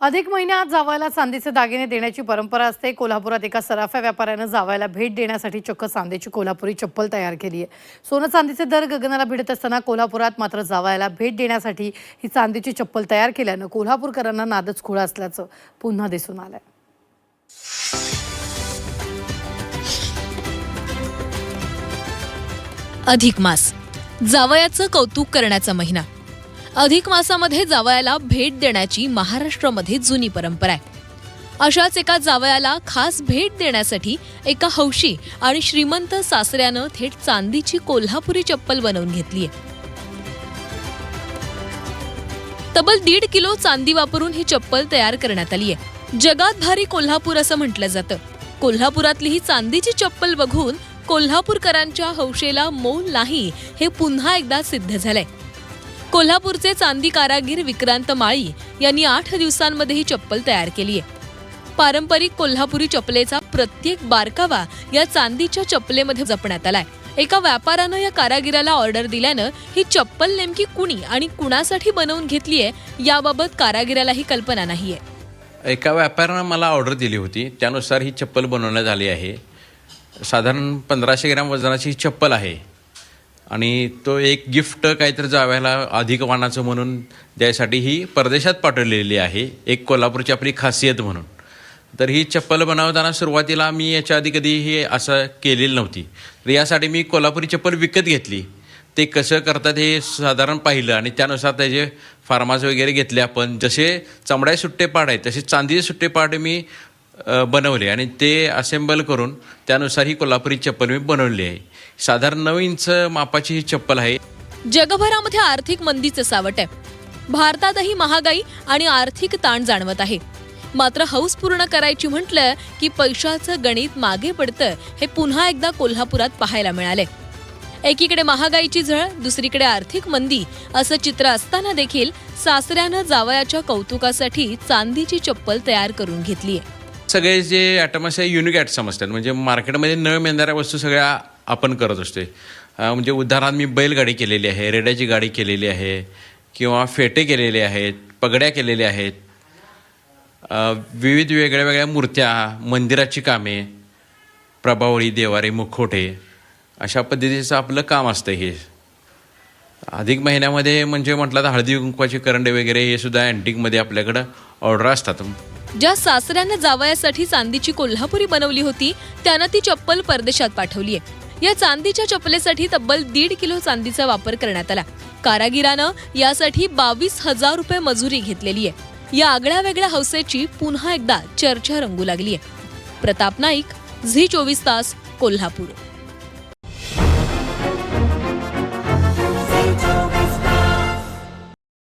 अधिक महिन्यात जावयाला चांदीचे दागिने देण्याची परंपरा असते। कोल्हापुरात एका सराफा व्यापाऱ्यानं जावयाला भेट देण्यासाठी चक्क चांदीची कोल्हापुरी चप्पल तयार केली आहे। सोनं चांदीचे दर गगनाला भिडत असताना कोल्हापुरात मात्र जावयाला भेट देण्यासाठी ही चांदीची चप्पल तयार केल्यानं कोल्हापूरकरांना नादच खुळा असल्याचं पुन्हा दिसून आलंय। अधिक मास, जावयाचं कौतुक करण्याचा महिना। अधिक मासामध्ये जावयाला भेट देण्याची महाराष्ट्रामध्ये जुनी परंपरा आहे। अशाच एका जावयाला खास भेट देण्यासाठी एका हौशी आणि श्रीमंत सासऱ्यानं थेट चांदीची कोल्हापुरी चप्पल बनवून घेतली आहे। तब्बल 1.5 किलो चांदी वापरून ही चप्पल तयार करण्यात आली आहे। जगात भारी कोल्हापूर असं म्हटलं जातं। कोल्हापुरातली ही चांदीची चप्पल बघून कोल्हापूरकरांच्या हौशेला मोल नाही हे पुन्हा एकदा सिद्ध झालंय। कोल्हापूरचे चांदी कारागीर विक्रांत माळी यांनी 8 दिवसांमध्ये ही चप्पल तयार केली आहे। पारंपरिक कोल्हापुरी चप्पलेचा प्रत्येक बारकावा या चांदीच्या चप्पलेमध्ये जपण्यात आलाय। एका व्यापाऱ्यानं या कारागिराला ऑर्डर दिल्यानं ही चप्पल नेमकी कुणी आणि कुणासाठी बनवून घेतली आहे याबाबत कारागिरालाही कल्पना नाहीये। एका व्यापाऱ्यानं मला ऑर्डर दिली होती, त्यानुसार ही चप्पल बनवण्यात आली आहे। साधारण 1500 ग्रॅम वजनाची ही चप्पल आहे आणि तो एक गिफ्ट काहीतरी जावयाला अधिक वाणाचं म्हणून द्यायसाठी ही परदेशात पाठवलेली आहे, एक कोल्हापूरची आपली खासियत म्हणून। तर ही चप्पल बनवताना सुरुवातीला मी याच्या आधी कधी हे असं केलेलं नव्हती, तर यासाठी मी कोल्हापुरी चप्पल विकत घेतली। ते कसं करतात हे साधारण पाहिलं आणि त्यानुसार त्याचे फार्मास वगैरे घेतले आपण। जसे चमड्याचे सुट्टे पाड आहेत तसे चांदीचे सुट्टे पाड मी बनवले आणि ते असेंबल करून त्यानुसार ही कोल्हापुरी चप्पल मी बनवली आहे। साधारण 9 इंच मापाची ही चप्पल आहे। जगभरामध्ये आर्थिक मंदीचं सावट आहे। भारतातही महागाई आणि आर्थिक ताण जाणवत आहे। मात्र हौस पूर्ण करायची म्हटलं की पैशाचं गणित मागे पडतं हे पुन्हा एकदा कोल्हापुरात पाहायला मिळाले। एकीकडे महागाईची झळ, दुसरीकडे आर्थिक मंदी असं चित्र असताना देखील सासऱ्यानं जावयाच्या कौतुकासाठी चांदीची चप्पल तयार करून घेतली आहे। सगळे जे ॲटम्स आहे युनिक ॲटम असतात, म्हणजे मार्केटमध्ये न मिळणाऱ्या वस्तू सगळ्या आपण करत असते। म्हणजे उदाहरणार्थ मी बैलगाडी केलेली आहे, रेड्याची गाडी केलेली आहे किंवा फेटे केलेले आहेत, पगड्या केलेल्या आहेत, विविध वेगळ्या वेगळ्या मूर्त्या, मंदिराची कामे, प्रभावळी, देवारे, मुखवटे अशा पद्धतीचं आपलं काम असतं। हे अधिक महिन्यामध्ये म्हणजे म्हटलं तर हळदी कुंकवाचे करंडे वगैरे हे सुद्धा अँटिकमध्ये आपल्याकडं ऑर्डर असतात। ज्या सासऱ्यानं जावयासाठी चांदीची कोल्हापुरी बनवली होती त्यानं ती चप्पल परदेशात पाठवली आहे। या चांदीच्या चप्पलेसाठी तब्बल 1.5 किलो चांदीचा वापर करण्यात आला। कारागिरानं यासाठी 22,000 रुपये मजुरी घेतलेली आहे। या आगळ्या वेगळ्या हौसेची पुन्हा एकदा चर्चा रंगू लागली आहे। प्रताप नाईक, झी 24 तास, कोल्हापूर।